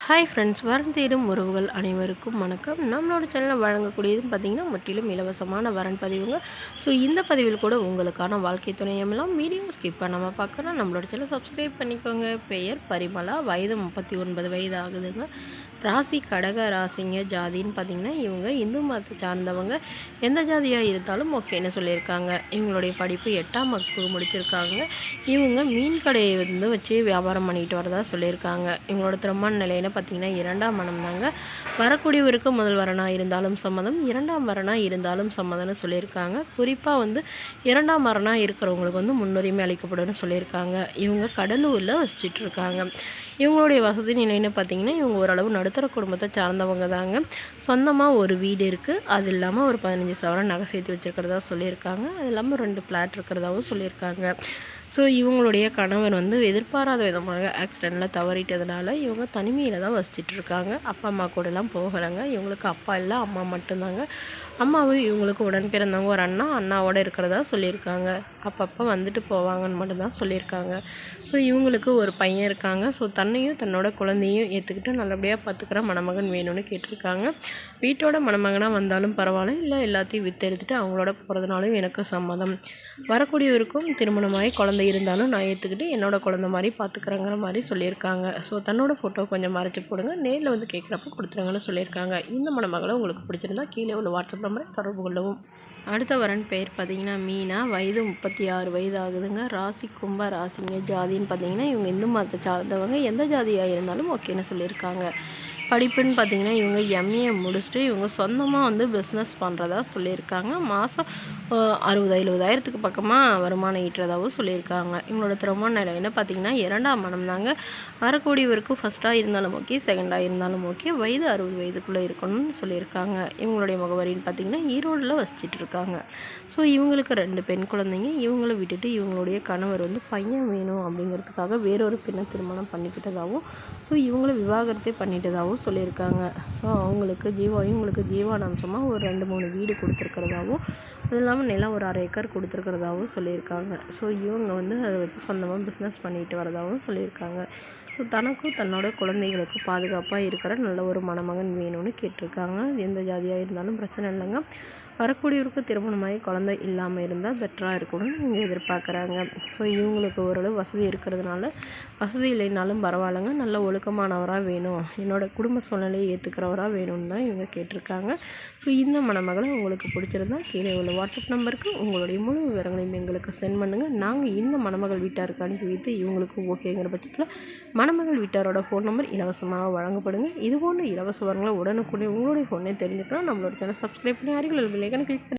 Hi friends, வரன் தேடும் உறவுகள் அனைவருக்கும் வணக்கம். நம்மளோட சேனலில் வழங்கக்கூடியதுன்னு பார்த்தீங்கன்னா முற்றிலும் இலவசமான வரன் பதிவுங்க. ஸோ இந்த பதிவில் கூட உங்களுக்கான வாழ்க்கை துணையெல்லாம் வீடியோ ஸ்கிப் பண்ணாமல் பார்க்கணும். நம்மளோட சேனல் சப்ஸ்கிரைப் பண்ணிக்கோங்க. பெயர் பரிமளா, வயது 39 வயது ஆகுதுங்க. ராசி கடக ராசிங்க. ஜாதின்னு பார்த்தீங்கன்னா இவங்க இந்து மதத்தை சார்ந்தவங்க. எந்த ஜாதியாக இருந்தாலும் ஓகேன்னு சொல்லியிருக்காங்க. இவங்களுடைய படிப்பு 8ஆம் வகுப்பு முடிச்சிருக்காங்க. இவங்க மீன் கடையை வச்சு வியாபாரம் பண்ணிட்டு வரதா சொல்லியிருக்காங்க. இவங்களோட திருமண நிலையில பார்த்தீங்கன்னா 2ஆம் மனம் தாங்க. வரக்கூடியவருக்கு முதல் வரனாக இருந்தாலும் சம்மதம், 2ஆம் வரனாக இருந்தாலும் சம்மதம்னு சொல்லியிருக்காங்க. குறிப்பாக 2ஆம் வரனாக இருக்கிறவங்களுக்கு முன்னுரிமை அளிக்கப்படும்னு சொல்லியிருக்காங்க. இவங்க கடலூரில் வசிச்சுட்டு இருக்காங்க. இவங்களுடைய வசதி நிலைன்னு பார்த்தீங்கன்னா இவங்க ஓரளவு நடுத்தர குடும்பத்தை சார்ந்தவங்க தாங்க. சொந்தமாக ஒரு வீடு இருக்குது. அது இல்லாமல் ஒரு 15 சவரன் நகை சேர்த்து வச்சுருக்கிறதா சொல்லியிருக்காங்க. அது இல்லாமல் 2 ஃப்ளாட் இருக்கிறதாவும் சொல்லியிருக்காங்க. ஸோ இவங்களுடைய கணவர் எதிர்பாராத விதமாக ஆக்சிடெண்ட்டில் தவறிட்டதுனால இவங்க தனிமையில் தான் வசிச்சுட்டு இருக்காங்க. அப்பா அம்மா கூடலாம் போகலைங்க. இவங்களுக்கு அப்பா இல்லை, அம்மா மட்டும்தாங்க. அம்மாவும் இவங்களுக்கு உடன் பிறந்தவங்க ஒரு அண்ணாவோட இருக்கிறதா சொல்லியிருக்காங்க. அப்பப்போ வந்துட்டு போவாங்கன்னு மட்டும்தான் சொல்லியிருக்காங்க. ஸோ இவங்களுக்கு ஒரு பையன் இருக்காங்க. ஸோ தன்னையும் தன்னோட குழந்தையும் ஏற்றுக்கிட்டு நல்லபடியாக பார்த்துக்கிற மணமகன் வேணும்னு கேட்டிருக்காங்க. வீட்டோட மணமகனாக வந்தாலும் பரவாயில்ல, இல்லை எல்லாத்தையும் வித்தெடுத்துட்டு அவங்களோட போகிறதுனாலும் எனக்கு சம்மதம். வரக்கூடியவருக்கும் திருமணமாகி குழந்தை இருந்தாலும் நான் ஏற்றுக்கிட்டு என்னோட குழந்தை மாதிரி பார்த்துக்கிறேங்கிற மாதிரி சொல்லியிருக்காங்க. ஸோ தன்னோட ஃபோட்டோ கொஞ்சம் மறைச்சி போடுங்க, நேரில் கேட்குறப்ப கொடுத்துருங்கன்னு சொல்லியிருக்காங்க. இந்த மணமகளை உங்களுக்கு பிடிச்சிருந்தா கீழே உள்ள வாட்ஸ்அப் நம்பரை தொடர்பு கொள்ளவும். அடுத்த வரன் பெயர் பார்த்தீங்கன்னா மீனா, வயது 36 வயது ஆகுதுங்க. ராசி கும்ப ராசிங்க. ஜாதின்னு பார்த்தீங்கன்னா இவங்க இந்து மதத்தை சார்ந்தவங்க. எந்த ஜாதியாக இருந்தாலும் ஓகேன்னு சொல்லியிருக்காங்க. படிப்புன்னு பார்த்தீங்கன்னா இவங்க எம்ஏ முடிச்சுட்டு இவங்க சொந்தமாக பிஸ்னஸ் பண்ணுறதா சொல்லியிருக்காங்க. மாதம் 60,000-70,000 பக்கமாக வருமானம் ஈட்டுறதாகவும் சொல்லியிருக்காங்க. இவங்களோட திருமண நிலைன்னு பார்த்தீங்கன்னா 2ஆம் மனம் தாங்க. வரக்கூடியவருக்கு ஃபஸ்ட்டாக இருந்தாலும் ஓகே, செகண்டாக இருந்தாலும் ஓகே, வயது 60 வயதுக்குள்ளே இருக்கணும்னு சொல்லியிருக்காங்க. இவங்களுடைய முகவரின்னு பார்த்தீங்கன்னா ஈரோடில் வசிச்சுட்டு இருக்காங்க. ஸோ இவங்களுக்கு 2 பெண் குழந்தைங்க. இவங்கள விட்டுட்டு இவங்களுடைய கணவர் பையன் வேணும் அப்படிங்கிறதுக்காக வேறொரு பெண்ணை திருமணம் பண்ணிக்கிட்டதாகவும், ஸோ இவங்கள விவாகரத்தே பண்ணிட்டதாகவும் சொல்லியிருக்காங்க. ஸோ இவங்களுக்கு ஜீவானாம்சமாக ஒரு 2-3 வீடு கொடுத்துருக்கிறதாவும், அது இல்லாமல் நிலம் ஒரு 1/2 ஏக்கர் கொடுத்துருக்கிறதாகவும் சொல்லியிருக்காங்க. ஸோ இவங்க அதை வச்சு சொந்தமாக பிஸ்னஸ் பண்ணிட்டு வரதாகவும் சொல்லியிருக்காங்க. ஸோ தனக்கும் தன்னோட குழந்தைகளுக்கும் பாதுகாப்பாக இருக்கிற நல்ல ஒரு மணமகன் வேணும்னு கேட்டிருக்காங்க. எந்த ஜாதியாக இருந்தாலும் பிரச்சனை இல்லைங்க. வரக்கூடியவருக்கு திருமணமாகி குழந்தை இல்லாமல் இருந்தால் பெட்டராக இருக்கணும்னு இவங்க எதிர்பார்க்குறாங்க. ஸோ இவங்களுக்கு ஓரளவு வசதி இருக்கிறதுனால, வசதி இல்லைனாலும் பரவாயில்லைங்க, நல்ல ஒழுக்கமானவராக வேணும், என்னோடய குடும்ப சூழ்நிலையை ஏற்றுக்கிறவராக வேணும்னு தான் இவங்க கேட்டிருக்காங்க. ஸோ இந்த மணமகளை உங்களுக்கு பிடிச்சிருந்தா கீழே உள்ள வாட்ஸ்அப் நம்பருக்கு உங்களுடைய முழு விவரங்களையும் எங்களுக்கு சென்ட் பண்ணுங்கள். நாங்கள் இந்த மணமகள் வீட்டாருக்கு அனுப்பி வைத்து இவங்களுக்கு ஓகேங்கிற பட்சத்தில் மணமகள் வீட்டாரோட ஃபோன் நம்பர் இலவசமாக வழங்கப்படுங்க. இதுபோன்ற இலவச வரங்களை உடனுக்குடன் உங்களுடைய ஃபோனே தெரிஞ்சுக்கலாம். நம்மளோட சேனல் சப்ஸ்கிரைப் பண்ணி அருகில் கிளிக் பண்ணி